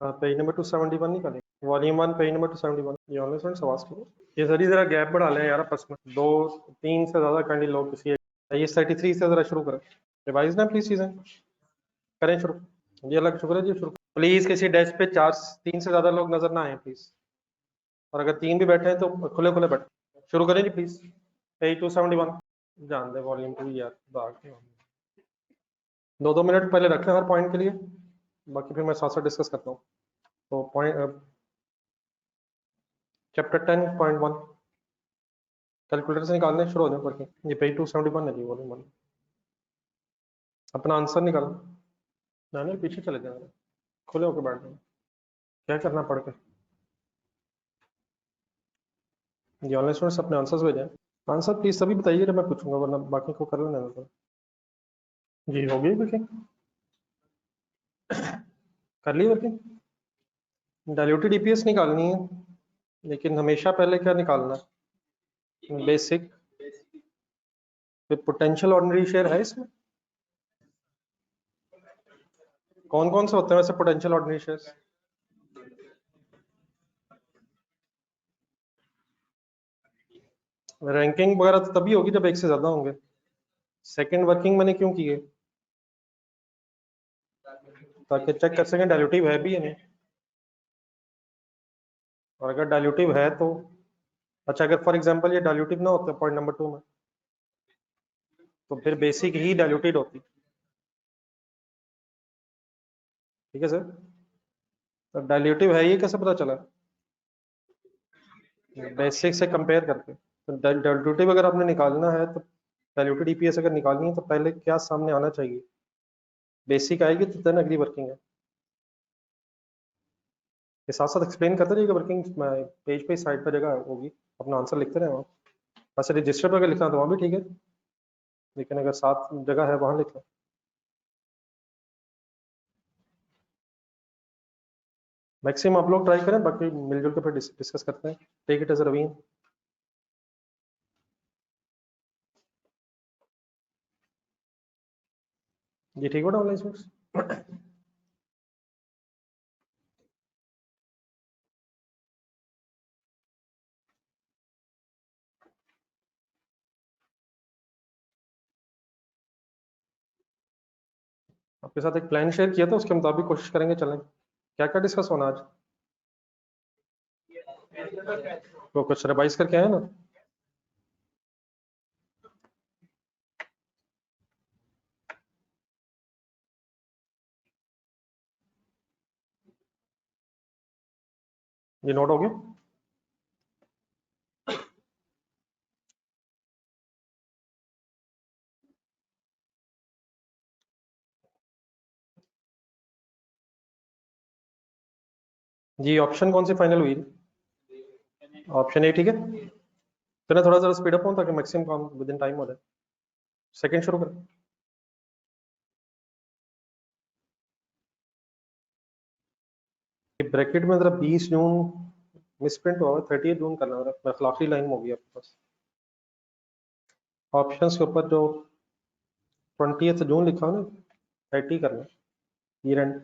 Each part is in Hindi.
पेज नंबर 271 निकालें, वॉल्यूम 1 पेज नंबर 271। ये ऑनलाइन स्टूडेंट्स आवाज करो, ये सर जरा गैप बढ़ा लें यार आपस में, 2-3 से ज्यादा कैंडी लोग किसी ये 33 से जरा शुरू करें, रिवाइज ना प्लीज चीजें करें शुरू। जी अलग शुक्र है जी, शुरू प्लीज। किसी डेस्क पे 3 से ज्यादा लोग नजर ना आए प्लीज, और अगर 3 भी बैठे हैं तो खुले खुले बैठे। शुरू करें जी प्लीज, पेज 271। जान दे वॉल्यूम 2 यार, 2-2 मिनट पहले रख लें हर पॉइंट के लिए, बाकी फिर मैं साथ साथ डिस्कस करता हूँ। तो पॉइंट चैप्टर 10.1 कैलकुलेटर से निकालने शुरू हो जाए पढ़ के। ये पेज 271 है जी, वॉल्यूम 1। अपना आंसर निकालो, जाने पीछे चले जाए, खुले होकर बैठ जाओ, क्या करना पढ़ के। ये ऑनलाइन स्टूडेंट्स अपने आंसर्स भेजें। आंसर प्लीज सभी बताइए जब मैं पूछूंगा, वरना बाकी को कर लेना तो। जी हो गई वर्किंग, कर ली वर्किंग। डायल्यूटेड ईपीएस निकालनी है, लेकिन हमेशा पहले क्या निकालना है, बेसिक फिर पोटेंशियल ऑर्डिनरी शेयर है इसमें। कौन कौन से होते हैं वैसे पोटेंशियल ऑर्डिनरी शेयर्स? रैंकिंग वगैरह तो तभी होगी जब एक से ज्यादा होंगे। सेकंड वर्किंग मैंने क्यों की है, ताकि चेक कर सकें डायल्यूटिव है भी या नहीं, और अगर डायल्यूटिव है तो अच्छा, अगर फॉर एग्जांपल ये डायल्यूटिव ना होते पॉइंट नंबर 2 में, तो फिर बेसिक ही डायल्यूटेड होती। ठीक है सर, तो डायल्यूटिव है ये कैसे पता चला? बेसिक से कंपेयर करके। तो डायल्यूटिव अगर आपने निकालना है तो डायल्यूटेड ईपीएस अगर निकालनी है तो पहले क्या सामने आना चाहिए, बेसिक आएगी तो देन अगली वर्किंग है। ये साथ साथ एक्सप्लेन करते रहिएगा वर्किंग, पेज पे साइड पर जगह होगी, अपना आंसर लिखते रहे वहाँ। वैसे रजिस्टर पर अगर लिखना तो वहाँ भी ठीक है, लेकिन अगर साथ जगह है वहाँ लिख लो। मैक्सिमम आप लोग ट्राई करें, बाकी मिलजुल के फिर डिस्कस करते हैं। टेक इट एज रवीन। जी ठीक हो ना ऑनलाइन स्टूडेंट्स? आपके साथ एक प्लान शेयर किया था, उसके मुताबिक कोशिश करेंगे चलें। क्या क्या डिस्कस होना आज? तो कुछ रिवाइज करके आए ना? ये नोट हो गया? जी ऑप्शन कौन सी फाइनल हुई? ऑप्शन ए ठीक है। तो ना थोड़ा सा स्पीड अप हो ताकि मैक्सिमम काम विद इन टाइम हो जाए। सेकंड शुरू करें। ब्रैकेट में जरा 20 जून मिसप्रिंट हुआ, 30 जून करना मेरा, आखिरी लाइन होगी आपके पास। ऑप्शंस के ऊपर जो 20 जून लिखा हो ना, 30 करना ईयर एंड।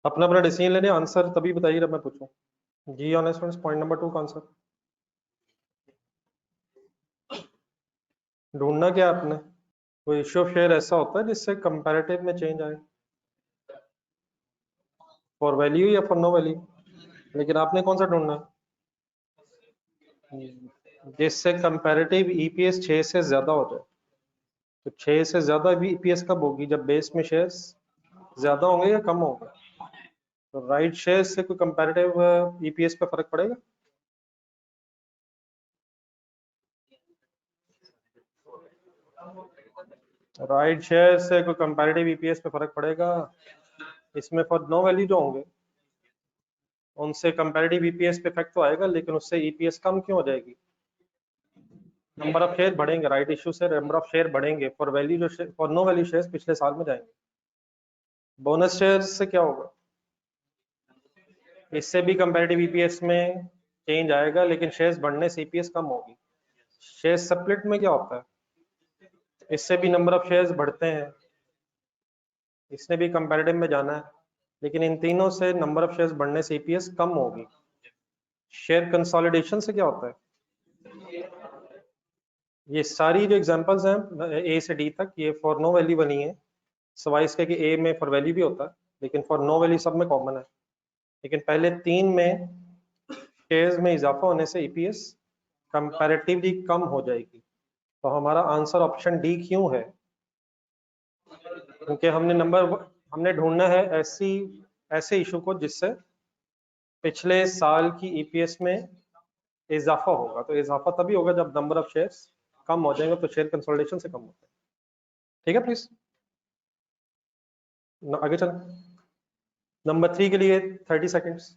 अपना अपना डिसीजन लेने, आंसर तभी बताइए जब मैं पूछूं। जी ऑनलाइन स्टूडेंट्स पॉइंट नंबर 2 का आंसर ढूंढना क्या है आपने? कोई इश्यू ऑफ शेयर ऐसा होता है जिससे कंपैरेटिव में चेंज आए, फॉर वैल्यू या फॉर नो वैल्यू, लेकिन आपने कौन सा ढूंढना है जिससे कंपैरेटिव ईपीएस 6 से ज्यादा हो जाए। तो 6 से ज्यादा भी ईपीएस कब होगी, जब बेस में शेयर्स ज्यादा होंगे या कम होंगे। तो राइट शेयर से कोई कंपैरेटिव ईपीएस पे फर्क पड़ेगा? राइट शेयर से कोई कंपैरेटिव ईपीएस पे फर्क पड़ेगा? इसमें फॉर नो वैल्यू जो होंगे उनसे कंपैरेटिव ईपीएस पे इफेक्ट तो आएगा, लेकिन उससे ईपीएस कम क्यों हो जाएगी? नंबर ऑफ शेयर बढ़ेंगे, राइट इशू से नंबर ऑफ शेयर बढ़ेंगे, फॉर वैल्यू जो फॉर नो वैल्यू शेयर्स पिछले साल में जाएंगे। बोनस शेयर से क्या होगा, इससे भी कंपैरेटिव ईपीएस में चेंज आएगा, लेकिन शेयर्स बढ़ने से ईपीएस कम होगी। शेयर स्प्लिट में क्या होता है, इससे भी नंबर ऑफ शेयर्स बढ़ते हैं, इसने भी कंपैरेटिव में जाना है, लेकिन इन तीनों से नंबर ऑफ शेयर्स बढ़ने से ईपीएस कम होगी। शेयर कंसोलिडेशन से क्या होता है? ये सारी जो एग्जांपल्स हैं ए से डी तक, ये फॉर नो वैल्यू बनी है, सवाई इसके कि ए में फॉर वैल्यू भी होता है, लेकिन फॉर नो वैल्यू सब में कॉमन है। लेकिन पहले तीन में शेयर्स में इजाफा होने से ईपीएस कंपैरेटिवली कम हो जाएगी। तो हमारा आंसर ऑप्शन डी क्यों है? क्योंकि हमने ढूंढना है ऐसे इशू को जिससे पिछले साल की ईपीएस में इजाफा होगा। तो इजाफा तभी होगा जब नंबर ऑफ शेयर्स कम हो जाएंगे, तो शेयर कंसोलिडेशन से कम होता है। ठीक है प्लीज आगे चल। नंबर 3 के लिए 30 सेकेंड्स।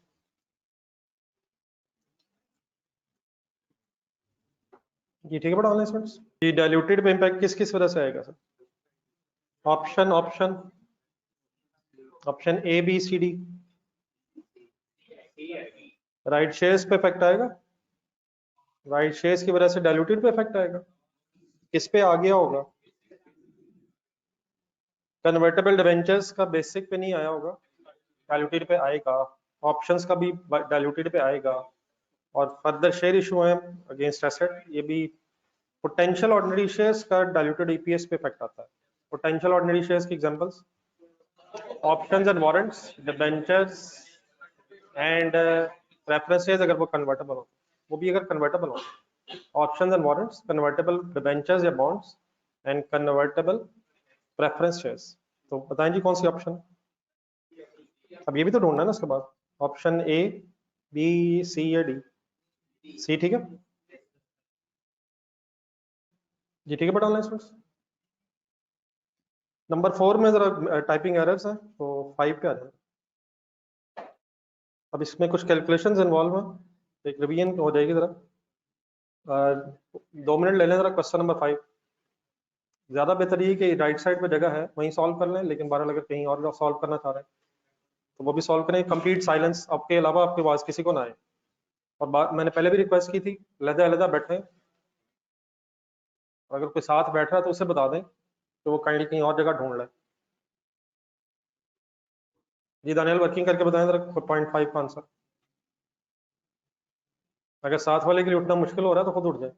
जी ठीक है बड़ा ऑनलाइन स्टूडेंट्स। ये डाइल्यूटेड पे इम्पैक्ट किस किस वजह से आएगा sir? Option option option A B C D. Right shares पे इफेक्ट आएगा, राइट शेयर्स की वजह से डाइल्यूटेड पे इफेक्ट आएगा। किस पे आ गया होगा? कन्वर्टेबल डिबेंचर्स का बेसिक पे नहीं आया होगा, डाइल्यूटेड पे आएगा। ऑप्शंस का भी डाइल्यूटेड पे आएगा। और फर्दर शेयर इशू है अगेंस्ट एसेट, ये भी पोटेंशियल ऑर्डिनरी शेयर्स का डाइल्यूटेड ईपीएस पे इफेक्ट आता है। पोटेंशियल ऑर्डिनरी शेयर्स की examples options and warrants, debentures and preference shares अगर वो कन्वर्टेबल हो, वो भी अगर कन्वर्टेबल हो। Options and warrants, convertible debentures या bonds and convertible preference shares. तो बताएं जी कौन सी ऑप्शन? अब ये भी तो ढूंढना है ना उसके बाद। ऑप्शन ए बी सी या डी? सी ठीक है जी, ठीक है बट ऑनलाइन स्टूडेंट्स। नंबर 4 में जरा टाइपिंग एरर्स हैं, तो 5 पे आ जाए। अब इसमें कुछ कैलकुलेशंस इन्वॉल्व हैं, एक रिवीजन हो जाएगी जरा। 2 मिनट ले लें जरा। क्वेश्चन नंबर 5 ज्यादा बेहतर ये कि राइट साइड पे जगह है वहीं सॉल्व कर लें, लेकिन बारह अगर कहीं और सॉल्व करना चाह रहे हैं तो वो भी सॉल्व करें। कंप्लीट साइलेंस, आपके अलावा आपकी आवाज किसी को ना आए। और बात मैंने पहले भी रिक्वेस्ट की थी, अलग अलग बैठे। और अगर कोई साथ बैठ रहा है तो उसे बता दें कि वो काइंडली कहीं और जगह ढूंढ लें। जी दानियल वर्किंग करके बताएं जरा 0.5 का आंसर। अगर साथ वाले के लिए उठना मुश्किल हो रहा है तो खुद उठ जाए।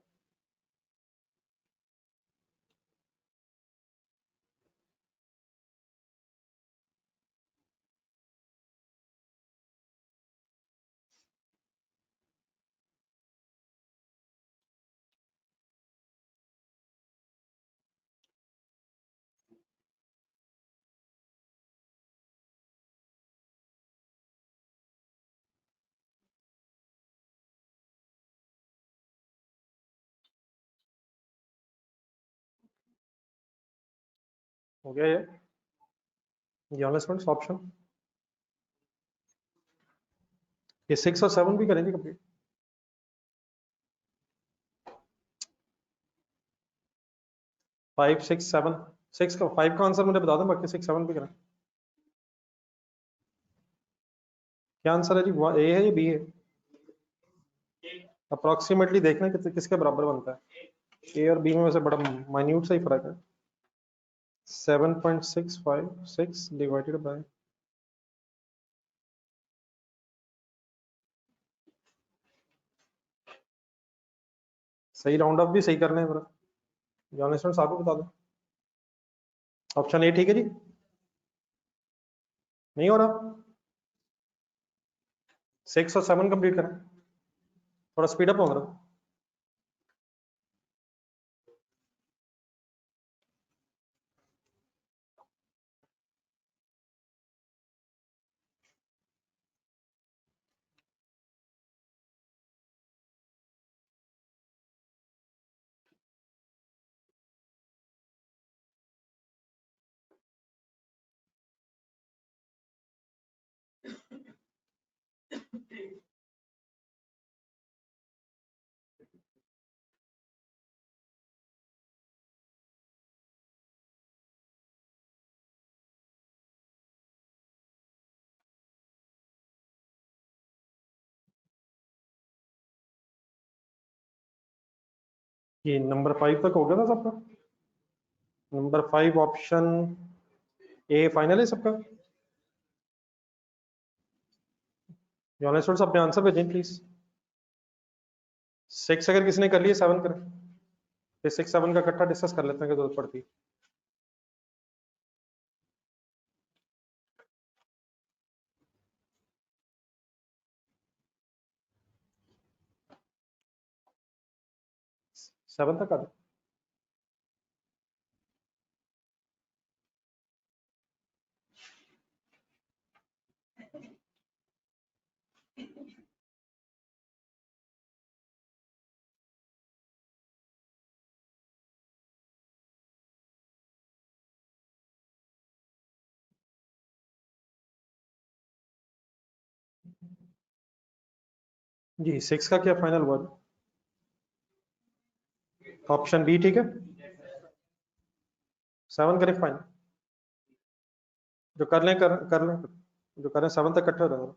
हो गया ये ऑनलाइन ऑप्शन। ये 6 और 7 भी करेंगे कंप्लीट। 5 6 7, 6 का 5 का आंसर मुझे बता दें, बाकी 6 7 भी करें। क्या आंसर है जी? ए है या बी है? अप्रोक्सीमेटली देखना कि किसके बराबर बनता है। ए और बी में वैसे बड़ा माइन्यूट सा ही फर्क है। 7.656 डिवाइडेड बाय, सही राउंड ऑफ भी सही करना है जरा। जॉनसन साहब को बता दो। ऑप्शन ए ठीक है जी? नहीं हो रहा? 6 और 7 कंप्लीट करें, थोड़ा स्पीड अप हो रहा। ये नंबर 5 तक हो गया था सबका। नंबर 5 ऑप्शन ए फाइनल है सबका। ऑनलाइन स्टूडेंट्स अपने आंसर भेजें प्लीज। 6 अगर किसी ने कर लिया 7 करें, फिर 6 7 का इकट्ठा डिस्कस कर लेते हैं कि जरूरत पड़ती है। सेवन तक आ जाए। जी 6 का क्या फाइनल वर्ड? ऑप्शन बी ठीक है, 7 करें फाइनल। जो कर लें कर लें, जो करें 7 तक इकट्ठे हो जाएंगे।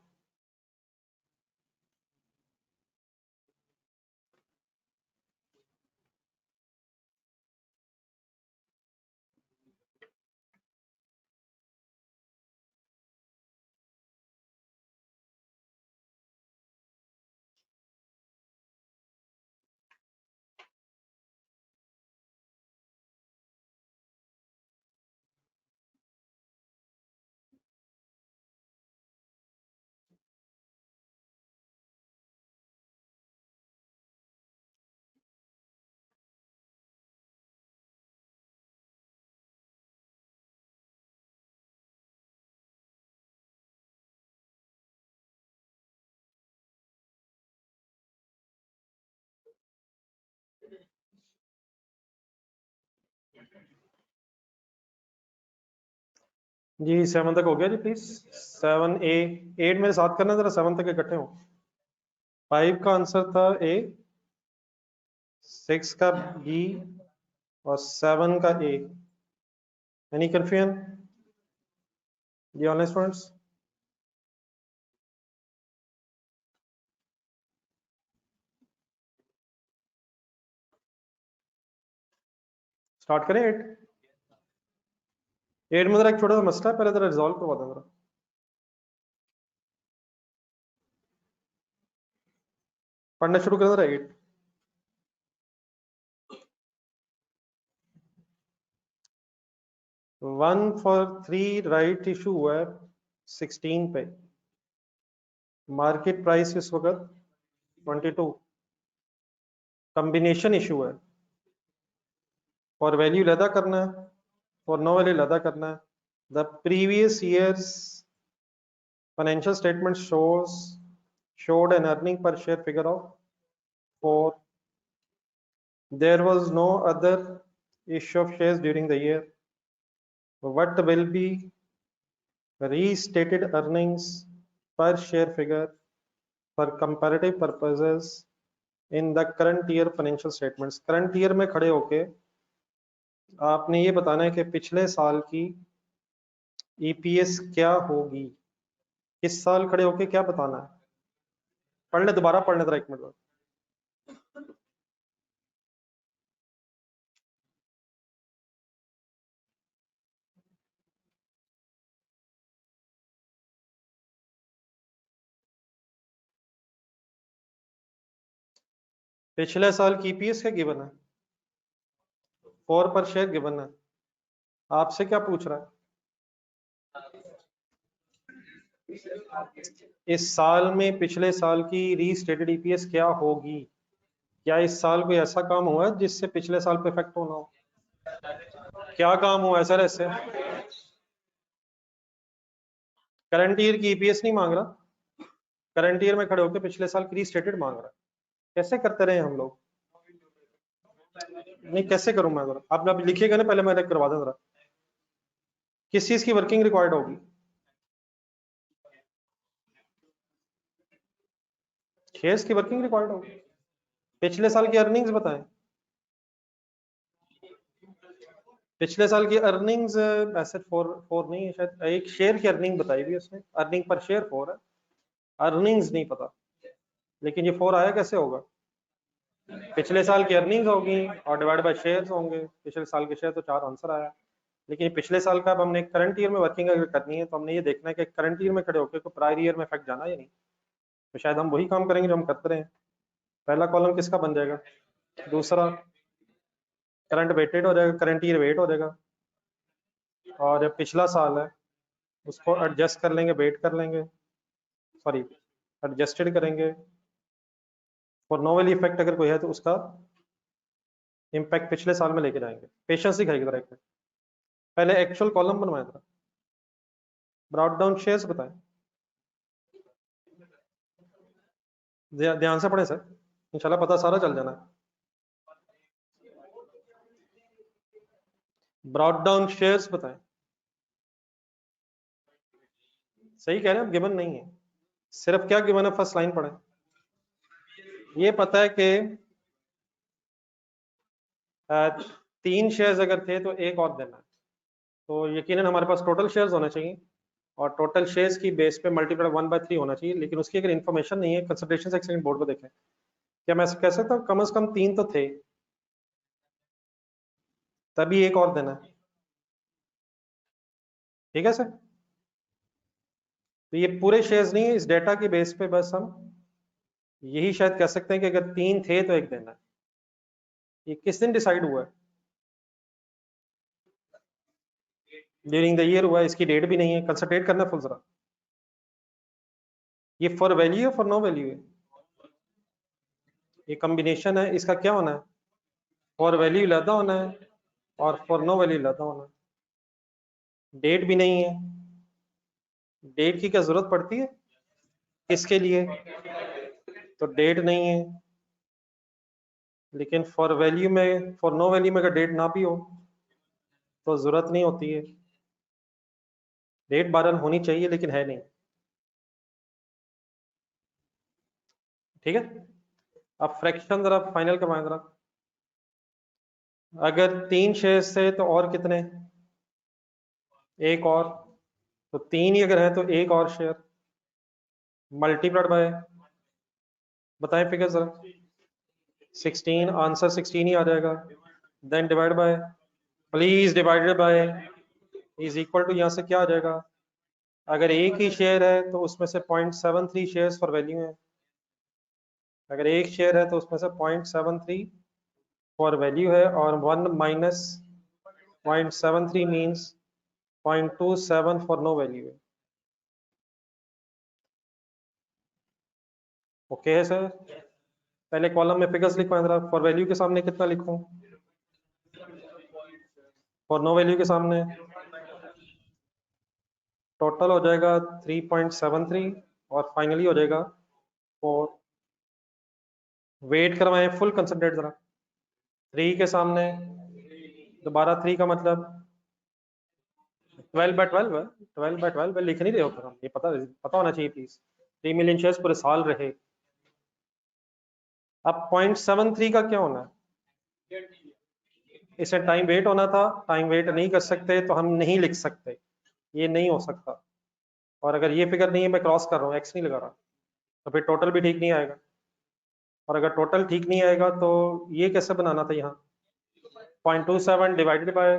जी 7 तक हो गया जी प्लीज। 7 ए 8 मेरे साथ करना जरा, 7 तक इकट्ठे हो। 5 का आंसर था ए, 6 का बी और 7 का ए। एनी कंफ्यूजन जी ऑनलाइन स्टूडेंट्स? स्टार्ट करें 8? 8 में जरा एक छोटा सा मसला है, पहले जरा रिजॉल्व करवा दें जरा। पढ़ना शुरू करें जरा 8। वन फॉर 3 राइट इशू हुआ है 16 पे। मार्केट प्राइस इस वक्त 22। कॉम्बिनेशन इशू है, और वैल्यू लैदा करना है और नो वैल्यू लैदा करना है। The previous years financial statement showed an earning per share figure of 4. There was no other issue of shares during the year. What will be restated earnings per share figure for comparative purposes in the current year financial statements? Current year में खड़े होके आपने ये बताना है कि पिछले साल की ईपीएस क्या होगी। इस साल खड़े होके क्या बताना है? पढ़ ले, दोबारा पढ़ ले जरा, 1 मिनट। पिछले साल की ईपीएस क्या गिवन है? 4 पर शेयर गिवन है। आपसे क्या पूछ रहा है? इस साल में पिछले साल की रीस्टेटेड ईपीएस क्या होगी? क्या इस साल कोई ऐसा काम हुआ है जिससे पिछले साल पे इफेक्ट होना हो? क्या काम हुआ है सर ऐसे? करंट ईयर की ईपीएस नहीं मांग रहा, करंट ईयर में खड़े होकर पिछले साल की रीस्टेटेड मांग रहा है। कैसे करते रहे हम लोग? नहीं, कैसे करूं मैं जरा? आप अभी लिखिएगा ना, पहले मैं करवा दूं जरा। किस चीज की वर्किंग रिक्वायर्ड होगी? शेयर्स की वर्किंग रिक्वायर्ड होगी। पिछले साल की अर्निंग्स बताएं। पिछले साल की अर्निंग्स ऐसे 4 नहीं है शायद, एक शेयर की अर्निंग बताई हुई उसने, अर्निंग पर शेयर 4 है, अर्निंग्स नहीं पता। लेकिन ये 4 आया कैसे होगा? पिछले साल की अर्निंग्स होगी और डिवाइड बाय शेयर्स होंगे। पिछले साल के शेयर तो 4 आंसर आया। लेकिन पिछले साल का अब हमने करंट ईयर में वर्किंग अगर करनी है तो हमने ये देखना है कि करंट ईयर में खड़े होकर तो प्रायर ईयर में इफेक्ट जाना या नहीं। तो शायद हम वही काम करेंगे जो हम करते रहे हैं। पहला कॉलम किसका बन जाएगा, दूसरा करंट वेटेड हो जाएगा, करंट ईयर वेट हो जाएगा, और जब पिछला साल है उसको एडजस्ट कर लेंगे, वेट कर लेंगे, सॉरी एडजस्टेड करेंगे। और नो वैल्यू इफेक्ट अगर कोई है तो उसका इम्पैक्ट पिछले साल में लेके जाएंगे। पेशेंस दिखाएगी जरा एक मिनट। पहले एक्चुअल कॉलम बनवाए जरा, ब्रॉट डाउन शेयर्स बताएं, ध्यान से पढ़े सर, इंशाल्लाह पता सारा चल जाना है। ब्रॉट डाउन शेयर्स बताएं। सही कह रहे हैं, गिवन नहीं है, सिर्फ क्या गिवन है, फर्स्ट लाइन पढ़े। ये पता है कि 3 शेयर्स अगर थे तो एक और देना है, तो यकीनन हमारे पास टोटल शेयर्स होने चाहिए, और टोटल शेयर्स की बेस पे मल्टीप्लाई 1/3 होना चाहिए। लेकिन उसकी अगर इन्फॉर्मेशन नहीं है, कंसिडरेशन एक सेकंड बोर्ड पर देखें, क्या मैं कह सकता हूँ कम से कम 3 तो थे, तभी एक और देना है। ठीक है सर, तो ये पूरे शेयर्स नहीं है, इस डेटा की बेस पे बस हम यही शायद कह सकते हैं कि अगर 3 थे तो एक देना है। ये किस दिन डिसाइड हुआ है, ड्यूरिंग द ईयर हुआ है, इसकी डेट भी नहीं है, कंसंट्रेट करना फुल जरा। ये फॉर वैल्यू है, फॉर नो वैल्यू है, ये कॉम्बिनेशन है, इसका क्या होना है, फॉर वैल्यू लदा होना है और फॉर नो वैल्यू लदा होना है। डेट भी नहीं है, डेट की क्या जरूरत पड़ती है किसके लिए, तो डेट नहीं है। लेकिन फॉर वैल्यू में, फॉर नो वैल्यू में अगर डेट ना भी हो तो जरूरत नहीं होती है, डेट बारन होनी चाहिए लेकिन है नहीं। ठीक है, अब फ्रैक्शन जरा फाइनल करवाएं जरा। अगर 3 शेयर्स थे तो और कितने, एक और, तो 3 ही अगर है तो एक और शेयर मल्टीप्लाइड बाय, बताएं फिगर जरा, 16, आंसर 16 ही आ जाएगा। Then divide by, please divided by is equal to, यहाँ से क्या आ जाएगा, अगर एक ही शेयर है तो उसमें से 0.73 शेयर्स फॉर वैल्यू है, अगर एक शेयर है तो उसमें से 0.73 फॉर वैल्यू है, और 1 minus 0.73 means 0.27 for no value है। ओके है सर, पहले कॉलम में फिगर्स लिखवाएं जरा, फॉर वैल्यू के सामने कितना लिखूं, फॉर नो वैल्यू के सामने टोटल हो जाएगा 3.73, और फाइनली हो जाएगा 4। वेट करवाएं फुल कंसंट्रेट जरा, 3 के सामने दोबारा 3 का मतलब 12/12 है, 12/12 लिख नहीं रहे हो हम, ये पता होना चाहिए प्लीज। 3 मिलियन शेयर्स पूरे साल रहे। अब 0.73 का क्या होना है, इसे टाइम वेट होना था, टाइम वेट नहीं कर सकते तो हम नहीं लिख सकते, ये नहीं हो सकता। और अगर ये फिगर नहीं है, मैं क्रॉस कर रहा हूँ, एक्स नहीं लगा रहा, तो फिर टोटल भी ठीक नहीं आएगा, और अगर टोटल ठीक नहीं आएगा तो ये कैसे बनाना था, यहाँ 0.27 डिवाइडेड बाय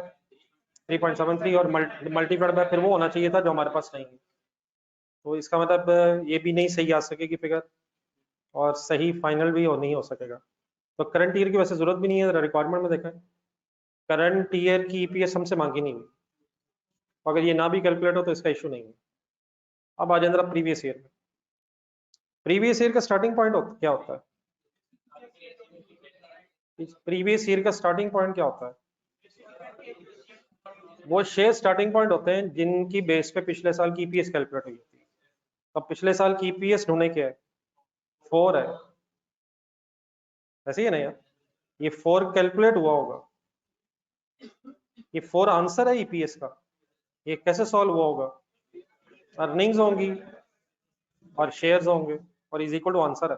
3.73 और मल्टीप्लाइड बाय फिर वो होना चाहिए था जो हमारे पास नहीं है। तो इसका मतलब ये भी नहीं सही आ सकेगी फिगर, और सही फाइनल भी नहीं हो सकेगा। तो करंट ईयर की वैसे जरूरत भी नहीं है, रिक्वायरमेंट में देखा करंट ईयर की ईपीएस हमसे मांगी नहीं हुई, अगर ये ना भी कैलकुलेट हो तो इसका इशू नहीं है। अब आ जाए जरा प्रीवियस ईयर में, प्रीवियस ईयर का स्टार्टिंग पॉइंट क्या होता है, प्रीवियस ईयर का स्टार्टिंग पॉइंट क्या होता है, वो शेयर स्टार्टिंग पॉइंट होते हैं जिनकी बेस पे पिछले साल की ईपीएस कैलकुलेट हुई होती है। अब पिछले साल की ईपीएस ढूंढने क्या है, 4 है, ऐसे ही है ना यार, ये 4 कैलकुलेट हुआ होगा, ये 4 आंसर है ईपीएस का, ये कैसे सॉल्व हुआ होगा, अर्निंग्स होंगी और शेयर्स होंगे और इज इक्वल टू आंसर है।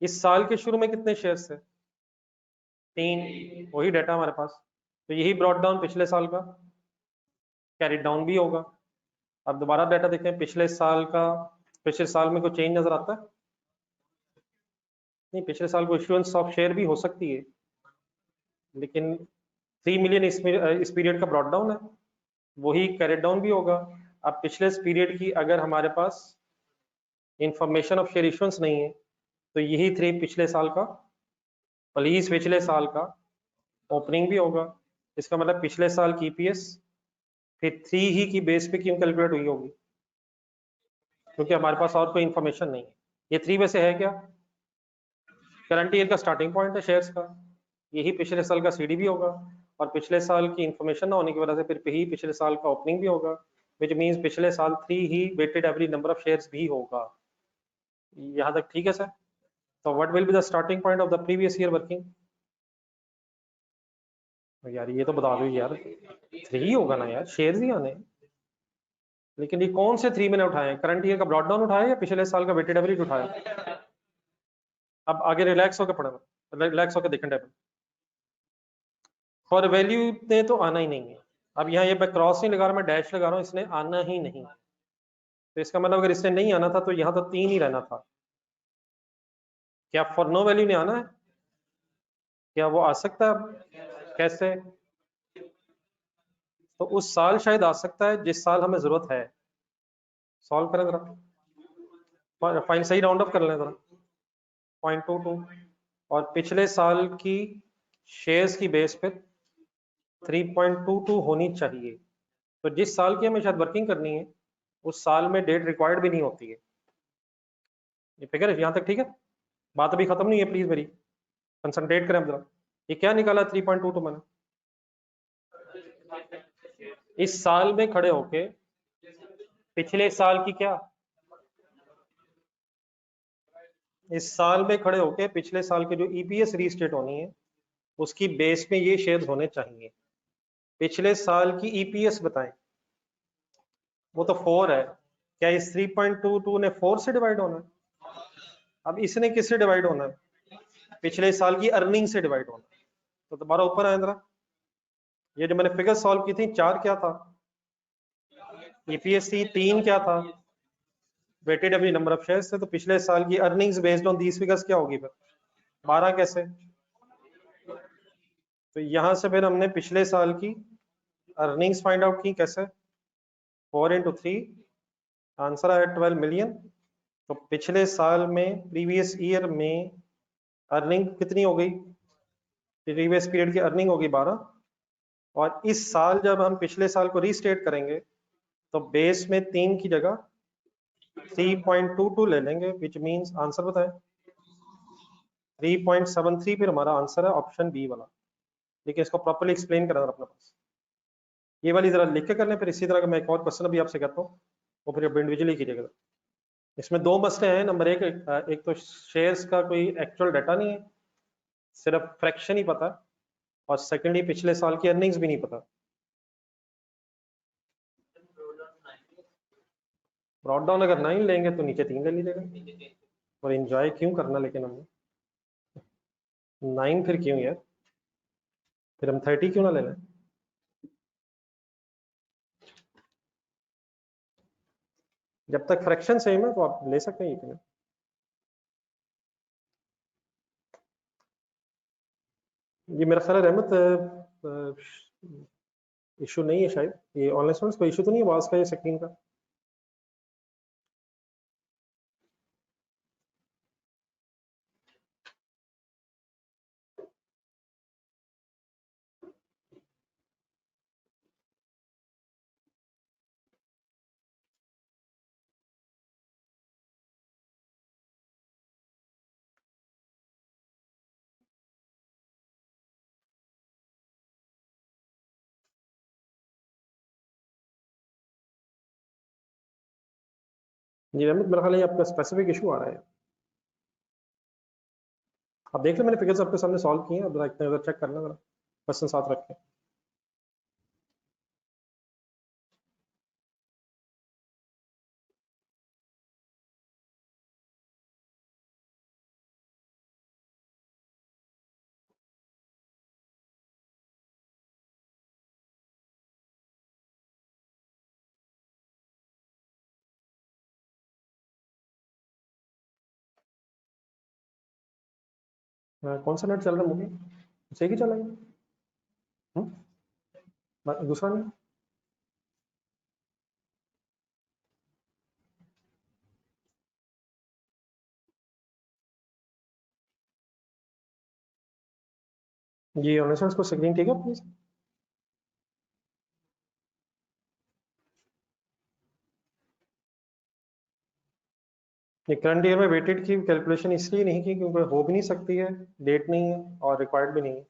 इस साल के शुरू में कितने शेयर्स थे, 3, वही डाटा हमारे पास, तो यही ब्रॉट डाउन पिछले साल का, कैरी डाउन भी होगा। अब दोबारा डाटा देखें पिछले साल का, पिछले साल में कोई चेंज नजर आता है, नहीं, पिछले साल को इश्यूएंस ऑफ शेयर भी हो सकती है, लेकिन 3 मिलियन इस पीरियड का ब्रॉट डाउन है, वही कैरेट डाउन भी होगा। अब पिछले पीरियड की अगर हमारे पास इंफॉर्मेशन ऑफ शेयर इशुएंस नहीं है, तो यही 3 पिछले साल का, प्लीज पिछले साल का ओपनिंग भी होगा। इसका मतलब पिछले साल की ईपीएस फिर 3 ही की बेस पे क्यों कैलकुलेट हुई होगी, क्योंकि हमारे पास और कोई इंफॉर्मेशन नहीं है। ये 3 में से है क्या, करंट ईयर का स्टार्टिंग पॉइंट है शेयर्स का, यही पिछले साल का सीडी भी होगा, और पिछले साल की इंफॉर्मेशन ना होने की वजह से फिर ही पिछले साल का ओपनिंग भी होगा, विच मीन्स पिछले साल 3 he waited average number of shares भी होगा। यहाँ तक ठीक है सर? तो what will be the starting point of the previous year working? यार ये तो बता दो यार, 3 होगा ना यार, शेयर्स ही आने हैं। लेकिन ये कौन से 3 मैंने उठाए हैं, करंट ईयर का ब्रॉड डाउन उठाया या पिछले साल का वेटेड एवरेज उठाया? अब आगे रिलैक्स होकर पढ़ना, रिलैक्स होकर देखें टेबल। फॉर वैल्यू ने तो आना ही नहीं है। अब यहाँ ये मैं क्रॉस नहीं लगा रहा, मैं डैश लगा रहा हूँ, इसने आना ही नहीं। तो इसका मतलब अगर इसने नहीं आना था तो यहाँ तो 3 ही रहना था। क्या फॉर नो वैल्यू ने आना है? क्या वो आ सकता है? कैसे? तो उस साल शायद आ सकता है जिस साल हमें जरूरत है। सॉल्व करें जरा, फाइन सही राउंड अप कर लें जरा, 0.22, और पिछले साल की शेयर्स की बेस पे 3.22 होनी चाहिए। तो जिस साल की हमें शायद वर्किंग करनी है उस साल में डेट रिक्वायर्ड भी नहीं होती है। ये फिगर है यहाँ तक ठीक है? बात अभी खत्म नहीं है, प्लीज मेरी कंसंट्रेट करें जरा। ये क्या निकाला 3.22 मैंने? इस साल में खड़े होके पिछले साल की क्या, इस साल में खड़े होके पिछले साल के जो ईपीएस रीस्टेट होनी है उसकी बेस में ये शेयर होने चाहिए। पिछले साल की ईपीएस बताएं, वो तो 4 है, क्या इस 3.22 ने 4 से डिवाइड होना है? अब इसने किससे डिवाइड होना है? पिछले साल की अर्निंग से डिवाइड होना है। तो दोबारा ऊपर आए जरा, ये जो मैंने फिगर सॉल्व की थी, 4 क्या था, ईपीएस थी, 3 क्या था, weighted average number of shares थे, तो पिछले साल की earnings based on these figures क्या होगी फिर, 12 कैसे? तो यहां से फिर हमने पिछले साल की अर्निंग्स फाइंड आउट की, कैसे? 4 into 3, आंसर आया 12 मिलियन। तो पिछले साल में प्रीवियस ईयर में अर्निंग कितनी हो गई, प्रीवियस पीरियड की अर्निंग होगी 12, और इस साल जब हम पिछले साल को रीस्टेट करेंगे तो बेस में 3 की जगह 3.22 ले लेंगे, विच मींस आंसर बताएं 3.73, फिर हमारा आंसर है ऑप्शन बी वाला। देखिए इसको प्रॉपर्ली एक्सप्लेन करा अपने पास, ये वाली जरा लिख के कर लें, फिर इसी तरह का मैं एक और क्वेश्चन भी आपसे कहता हूँ, वो फिर इंडिविजुअली कीजिएगा। इसमें 2 मसले हैं, नंबर एक तो शेयर्स का कोई एक्चुअल डाटा नहीं है, सिर्फ फ्रैक्शन ही पता है, और सेकेंडली पिछले साल की अर्निंग्स भी नहीं पता। ब्रॉड डाउन अगर 9 लेंगे तो नीचे 3 ले लीजिएगा, और एंजॉय क्यों करना, लेकिन हमने 9 फिर क्यों यार, फिर हम 30 क्यों ना ले लें? जब तक फ्रैक्शन सेम है तो आप ले सकते हैं ये। ये मेरा ख्याल है रहमत इशू नहीं है शायद, ये ऑनलाइन स्टूडेंट्स कोई इशू तो नहीं है आवाज का या स्क्रीन का? जी रहमत, मेरा ख्याल है ये आपका स्पेसिफिक इशू आ रहा है। आप देख लो, मैंने फिगर्स आपके सामने सॉल्व किए हैं, अब जरा इतना चेक करना जरा, क्वेश्चन साथ रख के। कौन सा नेट चल रहा है मूवी, सही ही चलेगा? दूसरा नहीं? जी ऑनलाइन को स्क्रीन ठीक है प्लीज। ये करंट ईयर में वेटेड की कैलकुलेशन इसलिए नहीं की क्योंकि हो भी नहीं सकती है, डेट नहीं है और रिक्वायर्ड भी नहीं है,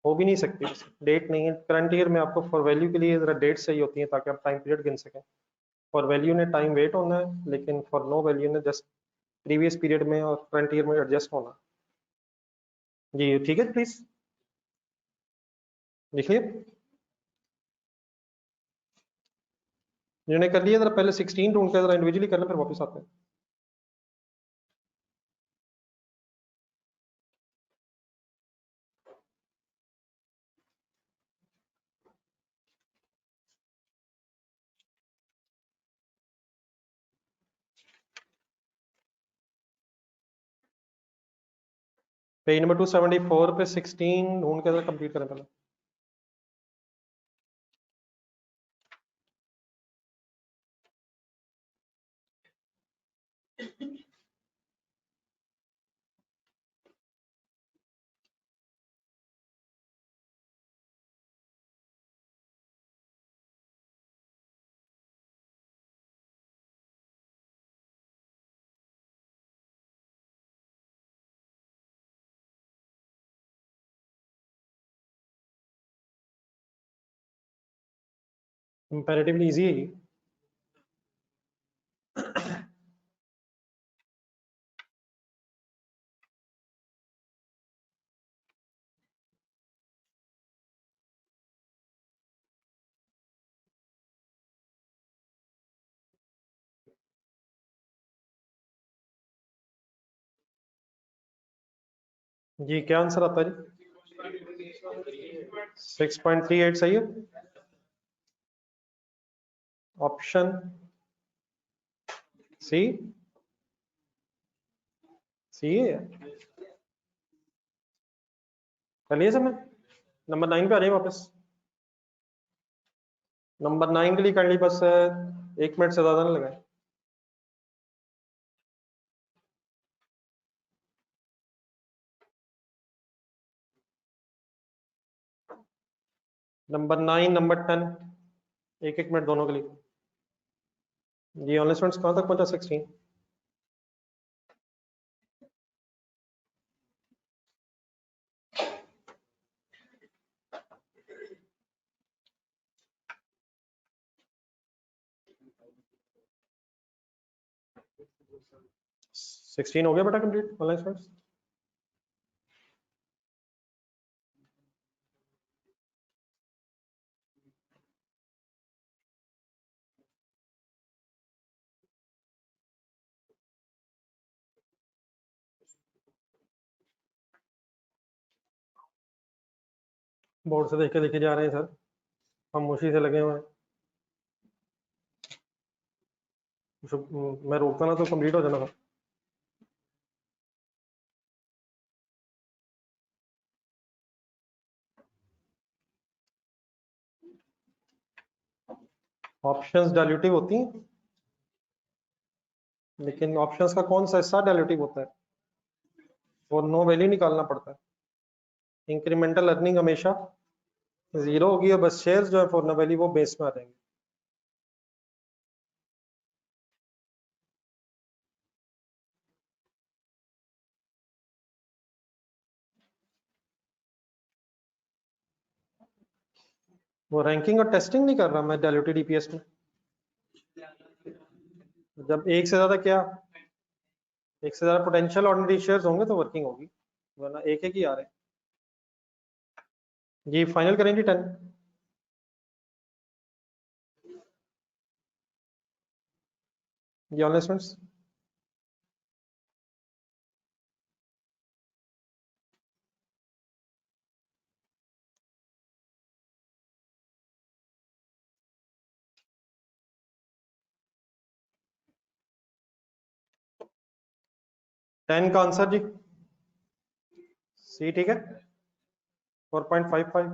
हो भी नहीं सकती, डेट नहीं है। करंट ईयर में आपको फॉर वैल्यू के लिए जरा डेट चाहिए होती है ताकि आप टाइम पीरियड गिन सकें। फॉर वैल्यू ने टाइम वेट होना है, लेकिन फॉर नो वैल्यू ने जस्ट प्रीवियस पीरियड में और करंट ईयर में एडजस्ट होना। जी ठीक है प्लीज लिखिए। जिन्होंने कर लिया जरा पहले 16 ढूंढ के जरा इंडिविजुअली कर लें, फिर वापस आते हैं। पेज नंबर 274 पे 16 ढूंढ के जरा कंप्लीट करें पहले। कंपैरेटिवली इजी है ये। जी क्या आंसर आता है जी? 6.38 सही है। ऑप्शन सी, सी है। चलिए समय नंबर 9 पे आ जाइए वापस। नंबर 9 के लिए काइंडली बस 1 मिनट से ज्यादा ना लगाए। नंबर 9 नंबर 10, एक एक मिनट दोनों के लिए। जी ऑनलाइन स्टूडेंट्स कहाँ तक पहुंचा? 16। 16 हो गया बेटा कंप्लीट ऑनलाइन स्टूडेंट्स? बोर्ड से देख के लिखे जा रहे हैं सर, खामोशी से लगे हुए हैं। मैं रोकता ना तो कंप्लीट हो जाना था। ऑप्शंस डायल्यूटिव होती हैं, लेकिन ऑप्शंस का कौन सा हिस्सा डायल्यूटिव होता है? वो नो वैल्यू निकालना पड़ता है। इंक्रीमेंटल अर्निंग हमेशा जीरो होगी और बस शेयर्स जो है फॉर नो वैल्यू वो बेस में आ जाएंगे। वो रैंकिंग और टेस्टिंग नहीं कर रहा मैं डायल्यूटेड ईपीएस में। जब एक से ज्यादा क्या, एक से ज्यादा पोटेंशियल ऑर्डिनरी शेयर्स होंगे तो वर्किंग होगी, वरना एक एक ही आ रहे हैं। जी फाइनल करेंगे 10। जी ऑनलाइन स्टूडेंट्स। टेन का आंसर जी सी ठीक है, 4.55।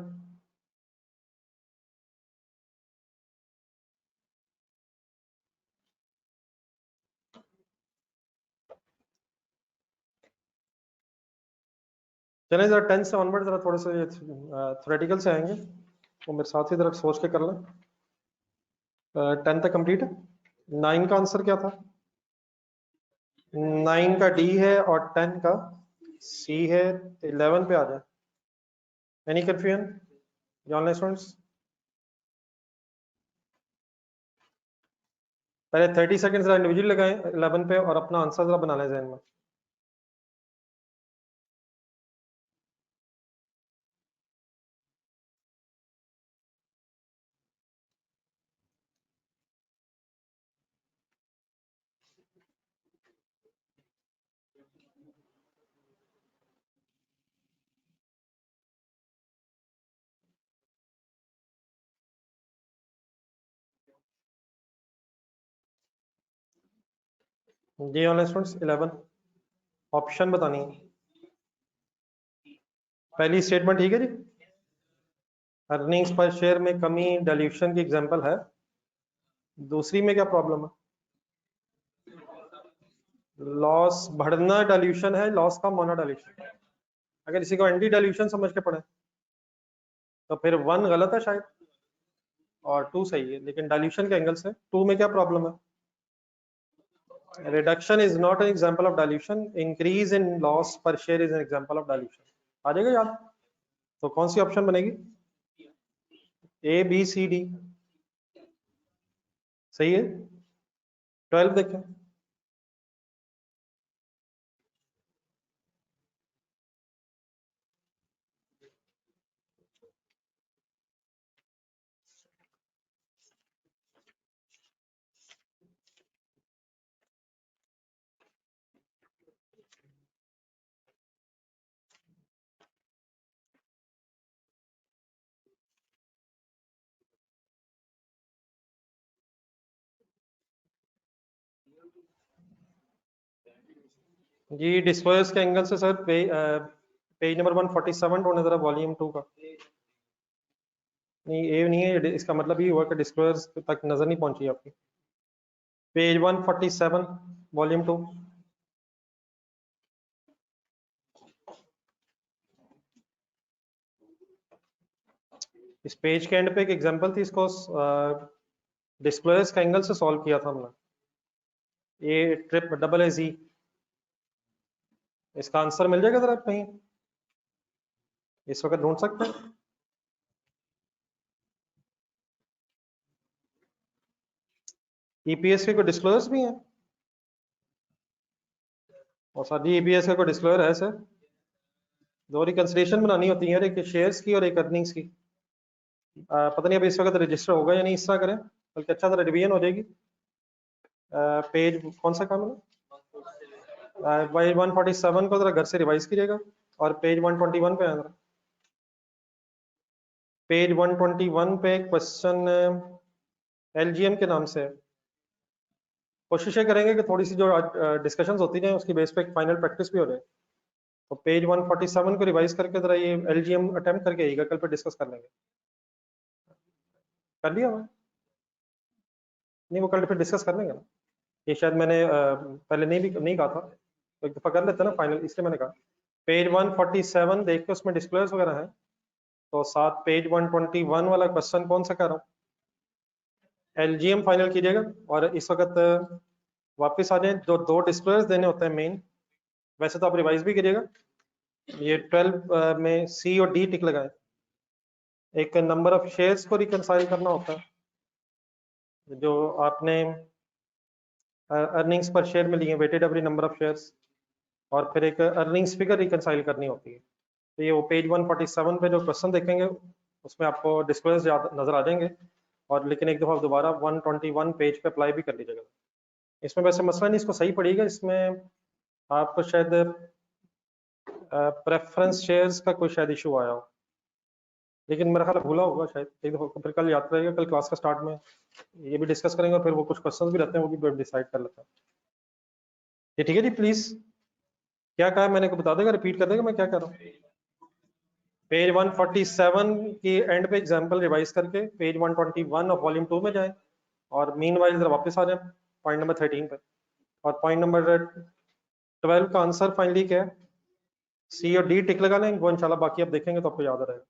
चलें जरा 10 से ऑनवर्ड जरा थोड़े से थ्योरेटिकल से आएंगे, वो मेरे साथ ही जरा सोच के कर लें। 10 तक कंप्लीट है। 9 का आंसर क्या था? 9 का डी है और 10 का सी है। 11 पे आ जाए। Any confusion online students? पहले 30 सेकंड जरा इंडिविजुअल लगाएं 11 पे और अपना आंसर जरा बना लें जहन में। जी ऑनलाइन स्टूडेंट्स 11 ऑप्शन बतानी है। पहली स्टेटमेंट ठीक है जी, अर्निंग्स पर शेयर में कमी डाइल्यूशन की एग्जांपल है। दूसरी में क्या प्रॉब्लम है? लॉस बढ़ना डाइल्यूशन है, लॉस का होना डाइल्यूशन। अगर इसी को एंटी डाइल्यूशन समझ के पढ़े तो फिर 1 गलत है शायद और 2 सही है, लेकिन डाइल्यूशन के एंगल से 2 में क्या प्रॉब्लम है? Reduction is not an example of dilution, increase in loss per share is an example of dilution. आ जाएगा याद? तो कौन सी ऑप्शन बनेगी? ए बी सी डी सही है। 12 देखें। जी डिस्पर्स के एंगल से सर पेज नंबर 147 ढूंढे जरा वॉल्यूम 2 का। नहीं ए नहीं है, इसका मतलब ये हुआ कि डिस्पर्स तक नजर नहीं पहुंची आपकी। Page 147 volume 2। इस पेज के एंड पे एक एग्जांपल थी, इसको डिस्प्लेस का एंगल से सॉल्व किया था हमने। ए ट्रिप डबल ए जी, इसका आंसर मिल जाएगा जरा कहीं इस वक्त ढूंढ सकते हैं? ईपीएस के कोई डिस्क्लोजर्स भी हैं? और सर जी ईपीएस का कोई डिस्क्लोजर है सर? दो रिकंसिडरेशन बनानी होती है, एक शेयर्स की और एक अर्निंग्स की। पता नहीं अभी इस वक्त रजिस्टर होगा या नहीं, इस तरह करें बल्कि अच्छा तरह रिवीजन हो जाएगी। पेज कौन सा काम है? भाई 147 को जरा घर से रिवाइज कीजिएगा और पेज 121 पे आना। पेज 121 पे क्वेश्चन एलजीएम के नाम से है। कोशिशें करेंगे कि थोड़ी सी जो डिस्कशंस होती हैं उसकी बेस पे एक फाइनल प्रैक्टिस भी हो जाए। तो पेज 147 को रिवाइज करके जरा ये एलजीएम अटेम्प्ट करके आइएगा, कल पे डिस्कस कर लेंगे। कर लिया हुआ? नहीं वो कल फिर डिस्कस कर लेंगे ना। ये शायद मैंने पहले नहीं कहा था, तो एक दफा कर लेते ना फाइनल, इसलिए मैंने कहा। पेज 147 देख के उसमें डिस्क्लोजर्स वगैरह है, तो साथ पेज 121 वाला क्वेश्चन कौन सा कर रहा हूँ, एलजीएम फाइनल कीजिएगा और इस वक्त वापस आ जाए। जो दो डिस्क्लोजर्स देने होते हैं मेन, वैसे तो आप रिवाइज भी करिएगा। ये 12 में सी और डी टिक लगाए। एक नंबर ऑफ शेयर्स को रिकंसाइल करना होता है, जो आपने अर्निंग्स पर शेयर में लिए weighted every number of shares, और फिर एक अर्निंग्स फिगर रिकंसाइल करनी होती है। तो ये वो पेज 147 पे जो क्वेश्चन देखेंगे उसमें आपको डिस्क्लोजर नजर आ जाएंगे, और लेकिन एक दफा दोबारा 121 पेज पे अप्लाई भी कर लीजिएगा। इसमें वैसे मसला नहीं, इसको सही पड़ेगा। इसमें आपको शायद प्रेफरेंस शेयर्स का कोई शायद इशू आया हो, लेकिन मेरा ख्याल भूला होगा शायद। एक दफा फिर कल याद रहेगा, कल क्लास का स्टार्ट में ये भी डिस्कस करेंगे और फिर वो कुछ क्वेश्चंस भी रहते हैं वो भी डिसाइड कर लेते हैं। ये ठीक है जी? प्लीज क्या कहा मैंने, को बता देगा, रिपीट कर देगा मैं क्या कर रहा हूँ। पेज 147 की एंड पे एग्जांपल रिवाइज करके पेज 121 ऑफ वॉल्यूम 2 में जाएं और मीनवाइल जरा वापस आ जाएं पॉइंट नंबर 13 पे। और पॉइंट नंबर 12 का आंसर फाइनली क्या है? सी और डी टिक लगा लें, वो इंशाल्लाह बाकी आप देखेंगे तो आपको याद रहेगा।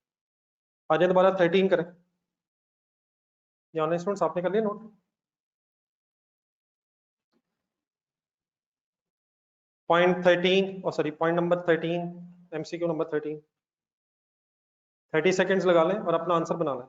आ जाए दोबारा 13 करें। ये ऑनलाइन स्टूडेंट्स आपने कर लिया नोट? पॉइंट 13 और sorry point number 13, MCQ number 13, 30 seconds लगा लें और अपना आंसर बना लें।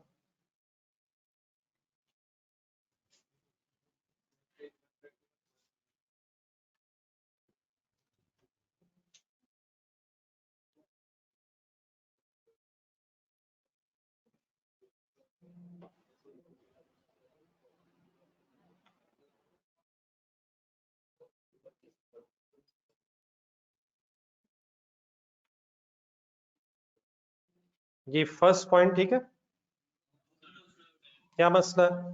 जी फर्स्ट पॉइंट ठीक है, क्या मसला है?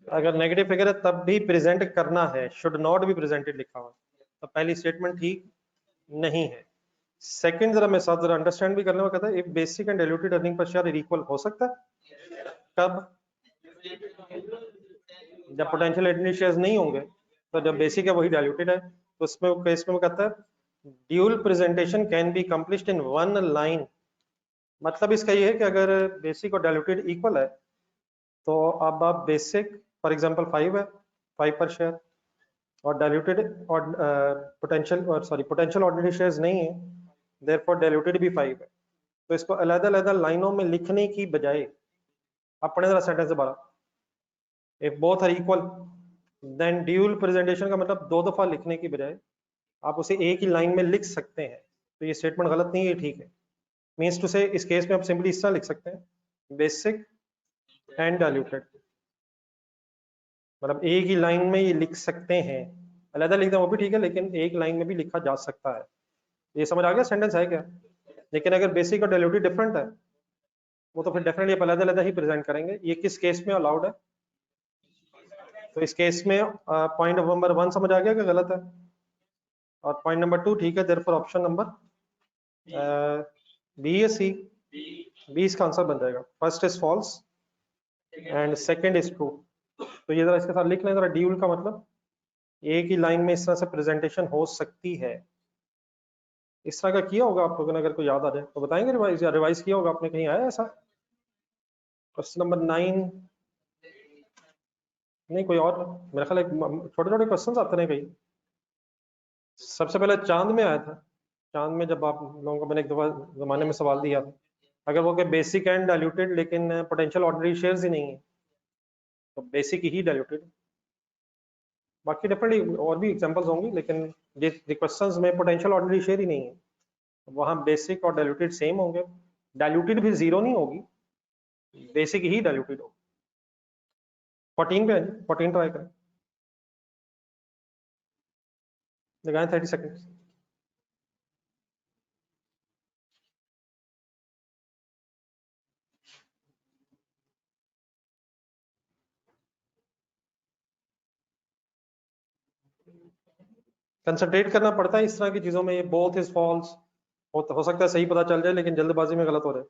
अगर नेगेटिव फिगर है तब भी प्रेजेंट करना है, शुड नॉट बी प्रेजेंटेड लिखा हुआ, तो पहली स्टेटमेंट ठीक नहीं है। सेकंड जरा मेरे साथ जरा अंडरस्टैंड भी करने में कहता है if basic and diluted earning per share equal हो सकता है कब? जब पोटेंशियल एडिशनल शेयर्स नहीं होंगे, तो जब बेसिक है वही डाइल्यूटेड है, तो उसमें केस में कहता है dual presentation can be accomplished in one line. मतलब इसका ये है कि अगर बेसिक और डाइल्यूटेड इक्वल है तो अब आप बेसिक फॉर एग्जांपल 5 है, 5 पर शेयर, और डाइल्यूटेड और पोटेंशियल और सॉरी पोटेंशियल ऑर्डिनरी शेयर्स नहीं है, देयरफॉर डाइल्यूटेड भी 5 है। तो इसको अलग-अलग लाइनों में लिखने की बजाय आप पढ़े जरा सेंटेंस दोबारा, if both are equal then dual presentation का मतलब दो दफा लिखने की बजाय आप उसे एक ही लाइन में लिख सकते हैं। तो ये स्टेटमेंट गलत नहीं है, ठीक है। मीन्स टू से इस केस में आप सिंपली इस तरह लिख सकते हैं बेसिक एंड डाइल्यूटेड, मतलब एक ही लाइन में ये लिख सकते हैं, अलग लिख दें वो भी ठीक है, लेकिन एक लाइन में भी लिखा जा सकता है। ये समझ आ गया सेंटेंस है क्या? लेकिन अगर बेसिक और डाइल्यूटेड डिफरेंट है वो तो फिर डेफिनेटली आप अलग ही प्रेजेंट करेंगे। ये किस केस में अलाउड है? तो इस केस में पॉइंट नंबर 1 समझ आ गया कि गलत है, और पॉइंट नंबर 2 ठीक है, देयरफॉर ऑप्शन नंबर बी या सी, बी इसका आंसर बन जाएगा। First is false and second is true. तो ये जरा इसके साथ लिख लें जरा, ड्यूल का मतलब एक ही लाइन में इस तरह से प्रेजेंटेशन हो सकती है। इस तरह का किया होगा आप लोगों ने, अगर कोई याद आ जाए तो बताएंगे, रिवाइज या रिवाइज किया होगा आपने, कहीं आया ऐसा? क्वेश्चन नंबर 9 नहीं कोई और, मेरा ख्याल छोटे छोटे क्वेश्चन आते हैं कहीं। सबसे पहले चांद में आया था, चांद में जब आप लोगों को मैंने एक दफा जमाने में सवाल दिया था, अगर वो के बेसिक एंड डाइल्यूटेड लेकिन पोटेंशियल ऑर्डिनरी शेयर्स ही नहीं है तो बेसिक ही डाइल्यूटेड। बाकी डेफिनेटली और भी एग्जांपल्स होंगी, लेकिन जिस क्वेश्चंस में पोटेंशियल ऑर्डिनरी शेयर ही नहीं है वहां बेसिक और डाइल्यूटेड सेम होंगे, डाइल्यूटेड भी जीरो नहीं होगी, बेसिक ही डाइल्यूटेड होगी। 14 पे 14 ट्राई करें, लगाएं 30 सेकंड। कंसंट्रेट करना पड़ता है इस तरह की चीजों में, ये बोथ इज फॉल्स हो सकता है सही पता चल जाए लेकिन जल्दबाजी में गलत हो जाए।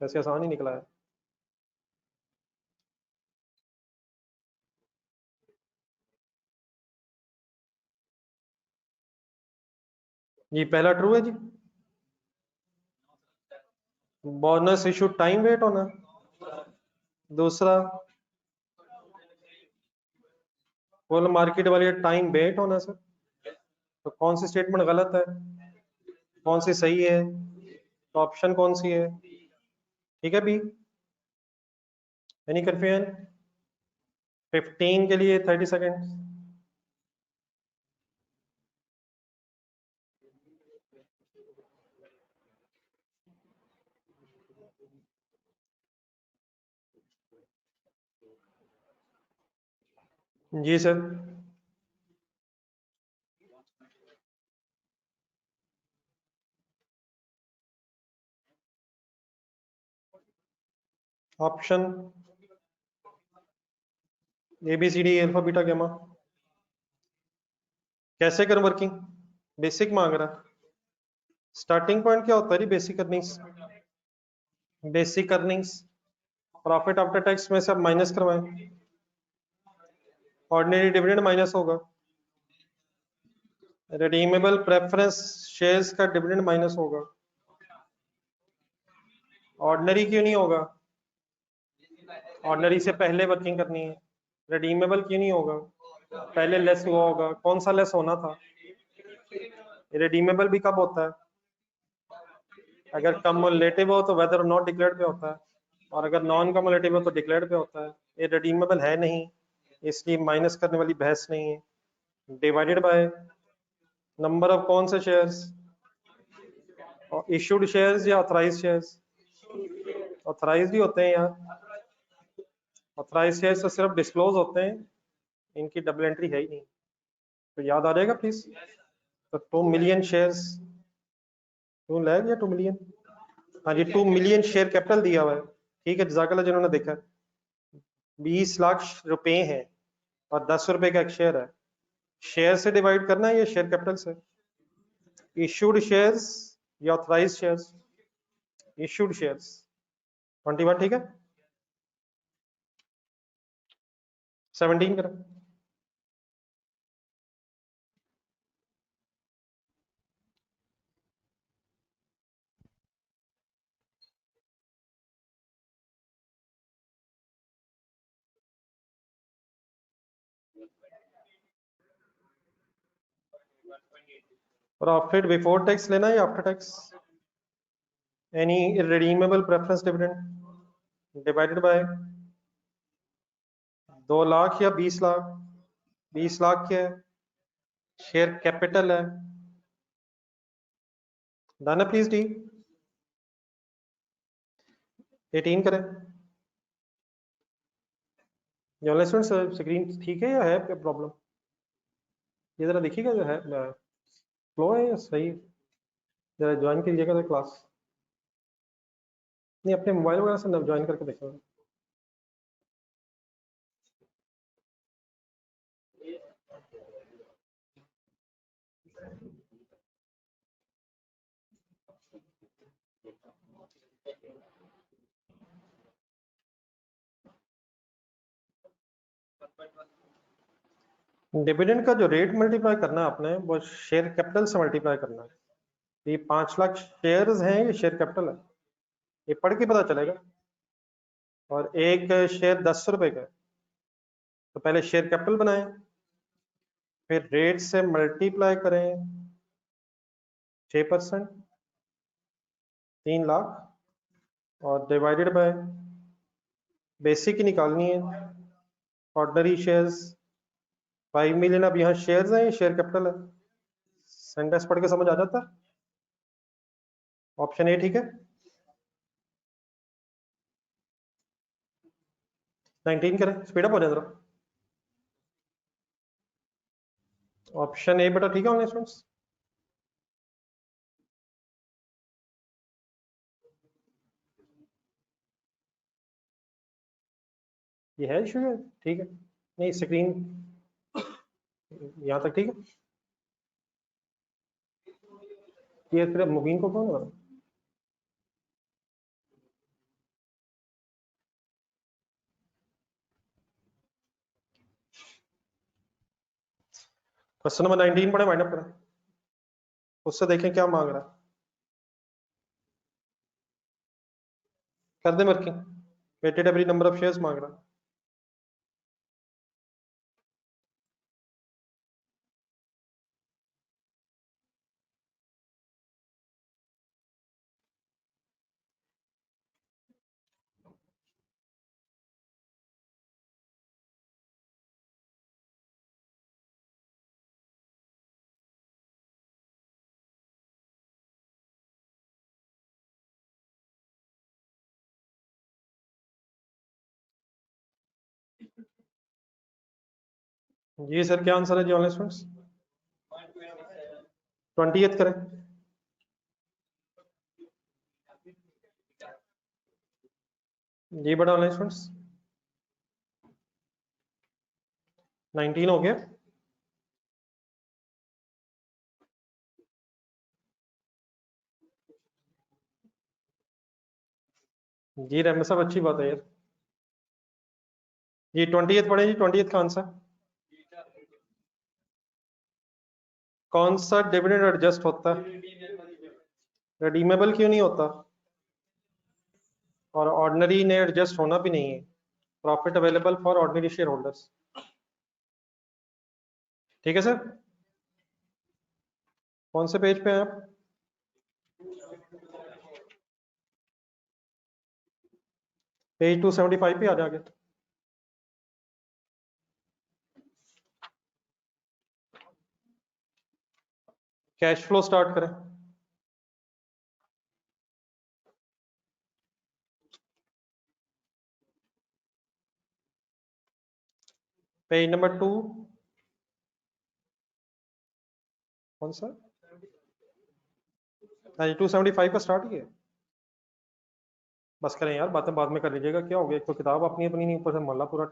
वैसे आसान ही निकला है। ये पहला ट्रू है जी, बोनस इशू टाइम वेट होना। दूसरा फुल मार्केट वाली टाइम वेट होना सर। तो कौन सी स्टेटमेंट गलत है, कौन सी सही है, तो ऑप्शन कौन सी है? ठीक है बी, एनी कंफ्यूजन? 15 के लिए 30 सेकेंड। जी sir. Option A B C D alpha beta gamma. कैसे कर वर्किंग? बेसिक मांग रहा, स्टार्टिंग पॉइंट क्या होता है? Basic earnings, basic earnings, profit after tax में से आप माइनस करवाएं, ऑर्डिनरी डिविडेंड माइनस होगा, रिडीमेबल प्रेफरेंस शेयर्स का डिविडेंड माइनस होगा। ऑर्डिनरी क्यों नहीं होगा? ऑर्डिनरी से पहले वर्किंग करनी है। रिडीमेबल क्यों नहीं होगा? पहले लेस हुआ होगा। कौन सा लेस होना था? रिडीमेबल भी कब होता है? अगर कम्युलेटिव हो तो वेदर नॉट डिक्लेयर्ड पे होता है, और अगर नॉन कम्युलेटिव हो तो डिक्लेयर्ड पे होता है। ये रिडीमेबल है नहीं, इसलिए माइनस करने वाली बहस नहीं है। डिवाइडेड बाय नंबर ऑफ कौन से शेयर्स? इश्यूड शेयर्स या ऑथराइज शेयर्स? ऑथराइज ही होते हैं यार। ऑथराइज शेयर्स तो सिर्फ डिस्क्लोज होते हैं, इनकी डबल एंट्री है ही नहीं। तो याद आ जाएगा प्लीज। तो 2 मिलियन शेयर्स, 2 लाख या 2 मिलियन? हाँ जी, 2 मिलियन शेयर कैपिटल दिया हुआ है। ठीक है, जज़ाकल्लाह जिन्होंने देखा। 20 लाख रुपए हैं और 10 रुपए का एक शेयर है। शेयर से डिवाइड करना है या शेयर कैपिटल से? इश्यूड शेयर्स या ऑथराइज शेयर्स? Issued shares 21। ठीक है, 17 करें। प्रॉफिट बिफोर टैक्स लेना है या after tax? Any irredeemable preference dividend divided by 2 lakh या 20 लाख? 20 लाख क्या है? शेयर कैपिटल है। डन है प्लीज डी। 18 करें। स्क्रीन ठीक है या है प्रॉब्लम? ये जरा देखिएगा जो है फ्लो है या सही? जरा ज्वाइन कीजिएगा तो क्लास। नहीं, अपने मोबाइल वगैरह से ज्वाइन करके देखो। डिविडेंड का जो रेट मल्टीप्लाई करना है आपने, वो शेयर कैपिटल से मल्टीप्लाई करना है। ये 5 लाख शेयर्स हैं, ये शेयर कैपिटल है, ये पढ़ के पता चलेगा। और एक शेयर 10 रुपए का है, तो पहले शेयर कैपिटल बनाएं, फिर रेट से मल्टीप्लाई करें 6%, 3 लाख, और डिवाइडेड बाय बेसिक ही निकालनी है, ऑर्डिनरी शेयर्स 5 मिलियन। अब यहाँ शेयर्स हैं, ये शेयर कैपिटल है। सेंटेंस पढ़ के समझ आ जाता है? ऑप्शन ए ठीक है। 19 करें, स्पीड अप हो जाए जरा। ऑप्शन ए बेटा ठीक है ऑनलाइन स्टूडेंट्स। ये है इशू है, ठीक है। नहीं, स्क्रीन यहाँ तक ठीक है। ये फिर मुबीन को कौन है? क्वेश्चन नंबर 19 पढ़े, माइंड अप करें, उससे देखें क्या मांग रहा है। कर दे working. Weighted every number of shares मांग रहा है। जी सर, क्या आंसर है जी ऑनलाइन स्टूडेंट्स? 20th करें। जी बेटा ऑनलाइन स्टूडेंट्स, 19 हो गया। जी रहमान साहब अच्छी बात है यार। जी 20th पढ़े जी, 20th का आंसर कौन सा डिविडेंड एडजस्ट होता है? रिडीमेबल क्यों नहीं होता? और ऑर्डिनरी ने एडजस्ट होना भी नहीं है। Profit available for ordinary share holders. ठीक है सर। कौन से पेज पे हैं आप? पेज 275 पे आ जाओगे। कैश फ्लो स्टार्ट करें। पेज नंबर 2 कौन सा? हाँ जी 275 का स्टार्ट किया। बस करें यार, बातें बाद में कर लीजिएगा, क्या हो गया, एक तो किताब अपनी अपनी नहीं, ऊपर से मोहल्ला पूरा